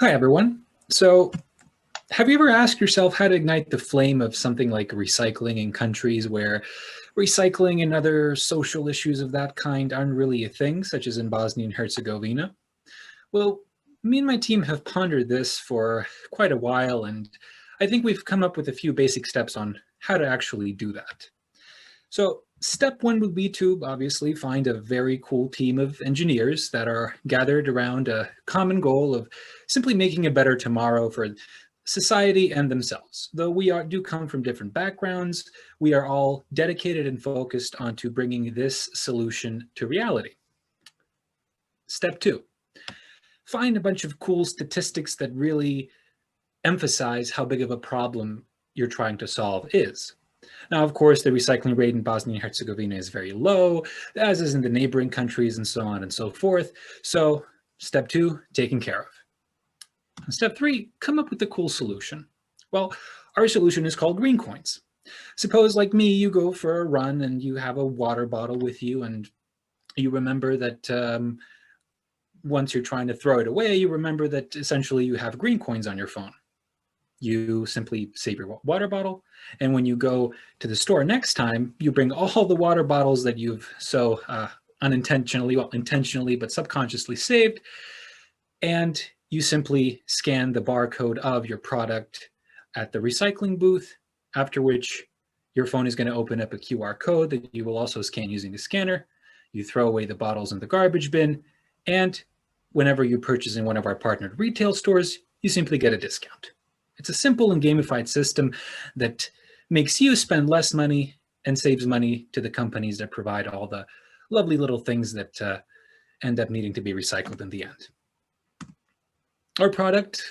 Hi, everyone. So, have you ever asked yourself how to ignite the flame of something like recycling in countries where recycling and other social issues of that kind aren't really a thing, such as in Bosnia and Herzegovina? Well, me and my team have pondered this for quite a while, and I think we've come up with a few basic steps on how to actually do that. So, step one would be to obviously find a very cool team of engineers that are gathered around a common goal of simply making a better tomorrow for society and themselves. Though do come from different backgrounds, we are all dedicated and focused onto bringing this solution to reality. Step two, find a bunch of cool statistics that really emphasize how big of a problem you're trying to solve is. Now, of course, the recycling rate in Bosnia and Herzegovina is very low, as is in the neighboring countries and so on and so forth. So step two, taken care of. Step three, come up with a cool solution. Well, our solution is called green coins. Suppose, like me, you go for a run and you have a water bottle with you, and you remember that once you're trying to throw it away, you remember that essentially you have green coins on your phone. You simply save your water bottle, and when you go to the store next time, you bring all the water bottles that you've so unintentionally, well, intentionally, but subconsciously saved, and you simply scan the barcode of your product at the recycling booth, after which your phone is going to open up a QR code that you will also scan using the scanner. You throw away the bottles in the garbage bin, and whenever you purchase in one of our partnered retail stores, you simply get a discount. It's a simple and gamified system that makes you spend less money and saves money to the companies that provide all the lovely little things that end up needing to be recycled in the end. Our product,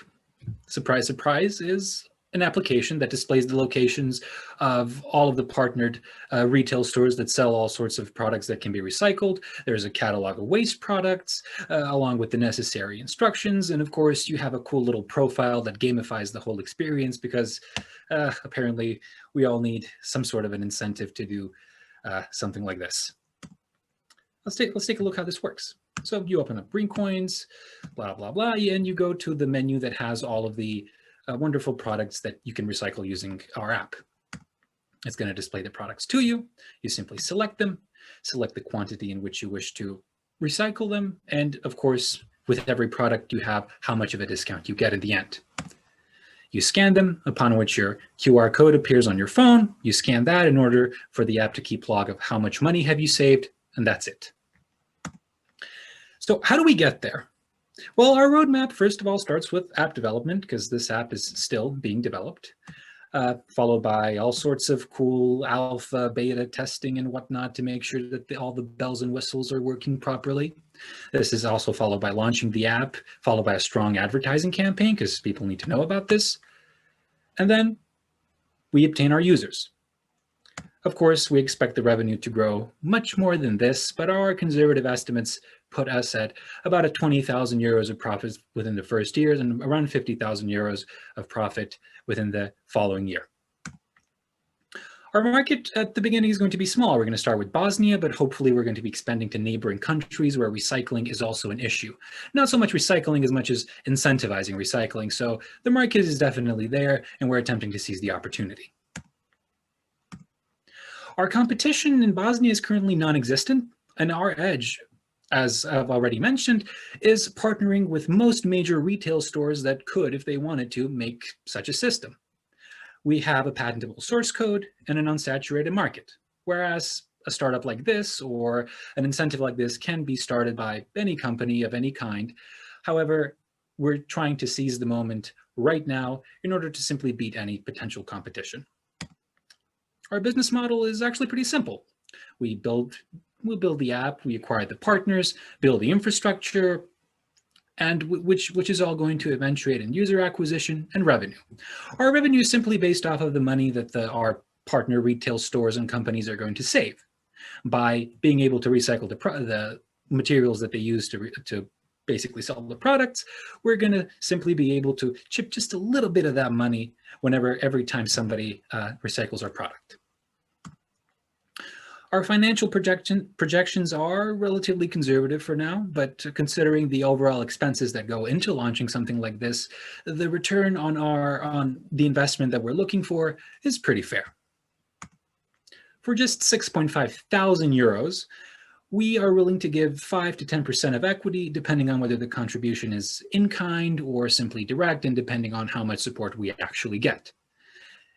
surprise, surprise, is an application that displays the locations of all of the partnered retail stores that sell all sorts of products that can be recycled. There's a catalog of waste products along with the necessary instructions. And of course, you have a cool little profile that gamifies the whole experience because apparently we all need some sort of an incentive to do something like this. Let's take a look how this works. So you open up green coins, blah, blah, blah, and you go to the menu that has all of the wonderful products that you can recycle using our app. It's going to display the products to you. You simply select them, select the quantity in which you wish to recycle them, and of course, with every product you have how much of a discount you get in the end. You scan them, upon which your QR code appears on your phone. You scan that in order for the app to keep log of how much money have you saved, and that's it. So how do we get there? Well, our roadmap, first of all, starts with app development because this app is still being developed, followed by all sorts of cool alpha, beta testing and whatnot to make sure that all the bells and whistles are working properly. This is also followed by launching the app, followed by a strong advertising campaign because people need to know about this. And then we obtain our users. Of course, we expect the revenue to grow much more than this, but our conservative estimates put us at about a 20,000 euros of profit within the first year and around 50,000 euros of profit within the following year. Our market at the beginning is going to be small. We're going to start with Bosnia, but hopefully we're going to be expanding to neighboring countries where recycling is also an issue. Not so much recycling as much as incentivizing recycling. So the market is definitely there, and we're attempting to seize the opportunity. Our competition in Bosnia is currently non-existent, and our edge, as I've already mentioned, is partnering with most major retail stores that could, if they wanted to, make such a system. We have a patentable source code and an unsaturated market, whereas a startup like this or an incentive like this can be started by any company of any kind. However, we're trying to seize the moment right now in order to simply beat any potential competition. Our business model is actually pretty simple. We'll build the app, we acquire the partners, build the infrastructure, and which is all going to eventuate in user acquisition and revenue. Our revenue is simply based off of the money that our partner retail stores and companies are going to save by being able to recycle the materials that they use to basically sell the products. We're going to simply be able to chip just a little bit of that money every time somebody recycles our product. Our financial projections are relatively conservative for now, but considering the overall expenses that go into launching something like this, the return on the investment that we're looking for is pretty fair. For just 6,500 euros, we are willing to give 5 to 10% of equity, depending on whether the contribution is in kind or simply direct, and depending on how much support we actually get.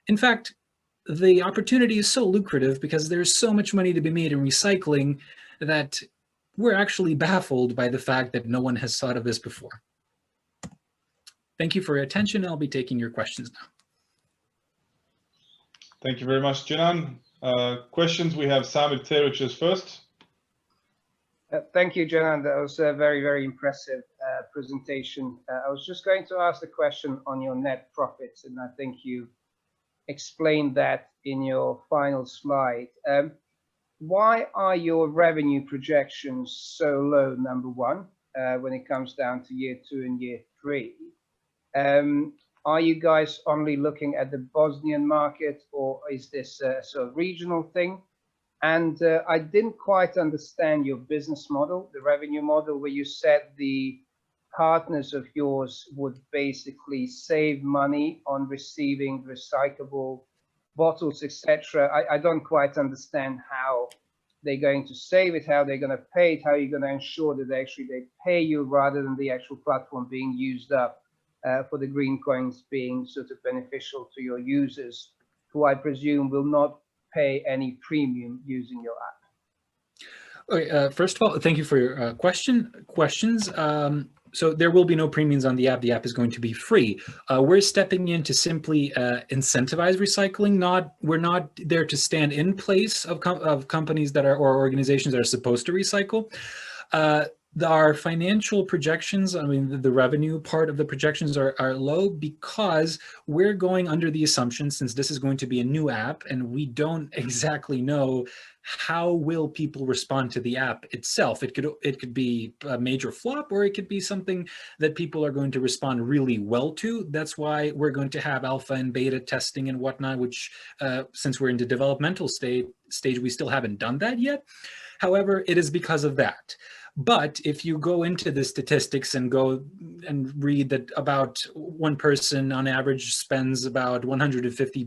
In fact, the opportunity is so lucrative because there's so much money to be made in recycling that we're actually baffled by the fact that no one has thought of this before. Thank you for your attention. I'll be taking your questions now. Thank you very much, Dzenan. Questions, we have Samir Teric first. Thank you, Dzenan. That was a very, very impressive presentation. I was just going to ask the question on your net profits, and I think you explained that in your final slide. Why are your revenue projections so low, number one, when it comes down to year 2 and year 3? Are you guys only looking at the Bosnian market, or is this a sort of regional thing? And I didn't quite understand your business model, the revenue model, where you said the partners of yours would basically save money on receiving recyclable bottles, etc. I don't quite understand how they're going to save it, how they're going to pay it, how you're going to ensure that they pay you rather than the actual platform being used up for the green coins being sort of beneficial to your users, who I presume will not pay any premium using your app. Okay, first of all, thank you for your questions. So there will be no premiums on the app. The app is going to be free. We're stepping in to simply incentivize recycling. We're not there to stand in place of companies that are, or organizations that are supposed to recycle. Our financial projections, I mean, the revenue part of the projections are low because we're going under the assumption, since this is going to be a new app and we don't exactly know how will people respond to the app itself. It could be a major flop, or it could be something that people are going to respond really well to. That's why we're going to have alpha and beta testing and whatnot, which since we're in the developmental stage, we still haven't done that yet. However, it is because of that. But if you go into the statistics and go and read that about one person on average spends about 150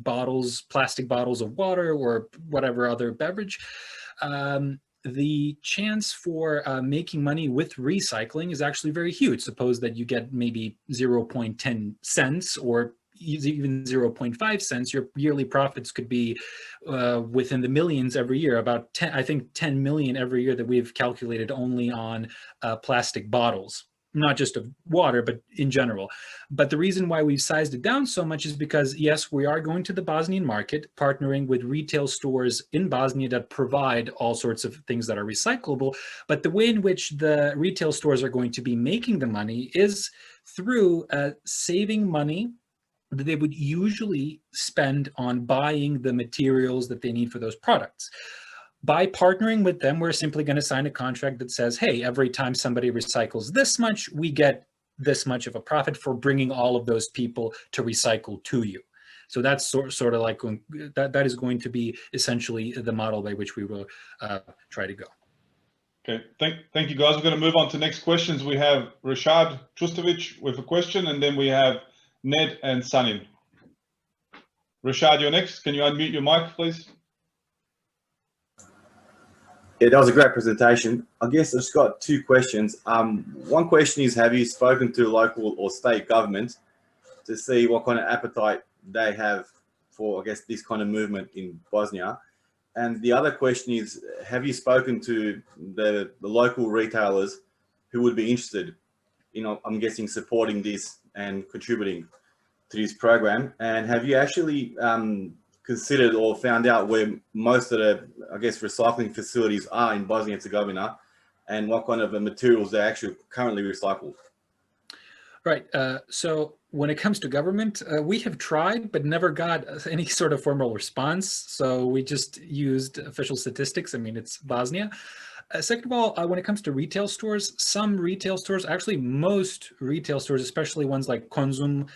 plastic bottles of water or whatever other beverage, the chance for making money with recycling is actually very huge. Suppose that you get maybe 0.10 cents or even 0.5 cents, your yearly profits could be within the millions every year, about 10 million every year that we've calculated only on plastic bottles, not just of water, but in general. But the reason why we've sized it down so much is because, yes, we are going to the Bosnian market, partnering with retail stores in Bosnia that provide all sorts of things that are recyclable. But the way in which the retail stores are going to be making the money is through saving money that they would usually spend on buying the materials that they need for those products. By partnering with them, we're simply going to sign a contract that says, hey, every time somebody recycles this much, we get this much of a profit for bringing all of those people to recycle to you. So that's sort of like that is going to be essentially the model by which we will try to go. Okay, thank you, guys. We're going to move on to next questions. We have Rashad Trustovic with a question, and then we have Ned and Sanin. Rashad, you're next. Can you unmute your mic, please? Yeah, that was a great presentation. I guess I've just got two questions. One question is, have you spoken to local or state government to see what kind of appetite they have for, I guess, this kind of movement in Bosnia? And the other question is, have you spoken to the local retailers who would be interested in, I'm guessing, supporting this and contributing to this program? And have you actually considered or found out where most of the, I guess, recycling facilities are in Bosnia and Herzegovina, and what kind of materials they actually currently recycle? Right. So when it comes to government, we have tried, but never got any sort of formal response. So we just used official statistics. I mean, it's Bosnia. Second of all, when it comes to retail stores, some retail stores, actually most retail stores, especially ones like Konzum,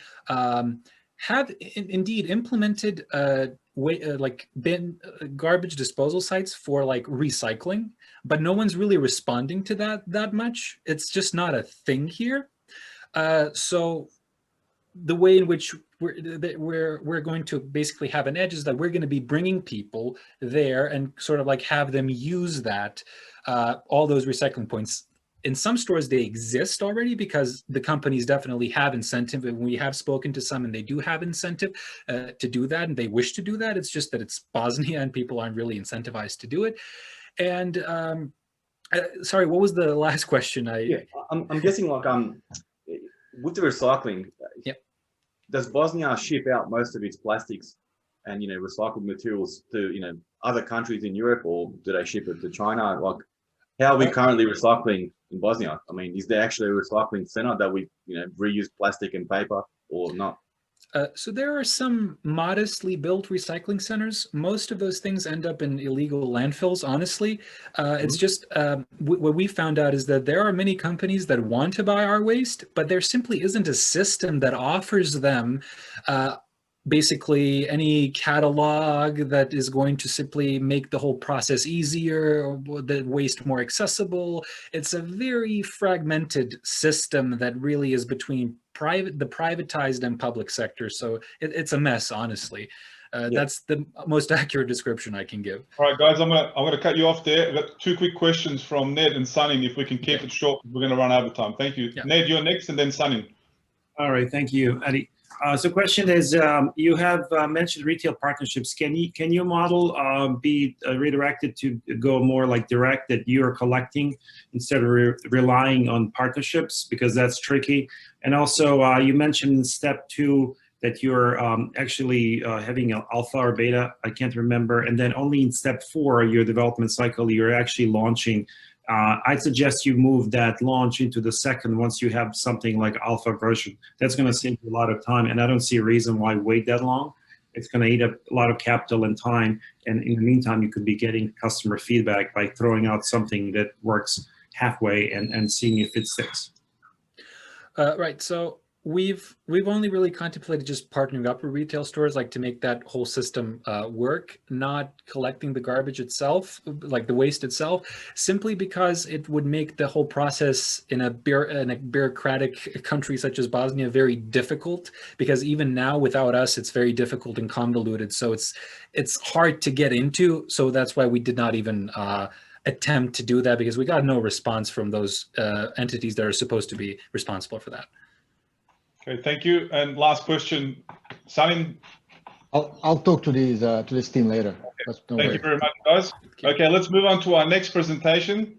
have indeed implemented like bin garbage disposal sites for like recycling, but no one's really responding to that much. It's just not a thing here. So the way in which we're going to basically have an edge is that we're going to be bringing people there and sort of like have them use that all those recycling points. In some stores, they exist already because the companies definitely have incentive, and we have spoken to some and they do have incentive to do that, and they wish to do that. It's just that it's Bosnia and people aren't really incentivized to do it. And sorry, what was the last question? I'm guessing like with the recycling, yep. Does Bosnia ship out most of its plastics and recycled materials to other countries in Europe, or do they ship it to China? Like, how are we currently recycling in Bosnia? I mean, is there actually a recycling center that we reuse plastic and paper, or not? So there are some modestly built recycling centers. Most of those things end up in illegal landfills, honestly. It's just what we found out is that there are many companies that want to buy our waste, but there simply isn't a system that offers them basically any catalog that is going to simply make the whole process easier or the waste more accessible. It's a very fragmented system that really is between the privatized and public sector. So it's a mess, honestly. That's the most accurate description I can give. All right, guys, I'm gonna cut you off there. I've got 2 quick questions from Ned and Sunny. If we can keep it short, we're gonna run over time. Thank you. Yeah. Ned, you're next, and then Sunny. All right, thank you, Adi. So question is, you have mentioned retail partnerships. Can your model be redirected to go more like direct, that you're collecting instead of relying on partnerships, because that's tricky? And also you mentioned in step 2 that you're actually having an alpha or beta, I can't remember. And then only in step 4, your development cycle, you're actually launching. I'd suggest you move that launch into the second once you have something like alpha version. That's going to save you a lot of time, and I don't see a reason why wait that long. It's going to eat up a lot of capital and time, and in the meantime, you could be getting customer feedback by throwing out something that works halfway and seeing if it sticks. Right. So we've only really contemplated just partnering up with retail stores, like to make that whole system work, not collecting the garbage itself, like the waste itself, simply because it would make the whole process in a bureaucratic country such as Bosnia very difficult, because even now without us, it's very difficult and convoluted. So it's hard to get into. So that's why we did not even attempt to do that, because we got no response from those entities that are supposed to be responsible for that. Okay, thank you. And last question, Sunny. I'll talk to this team later. Okay. Thank you very much, guys. Okay, let's move on to our next presentation.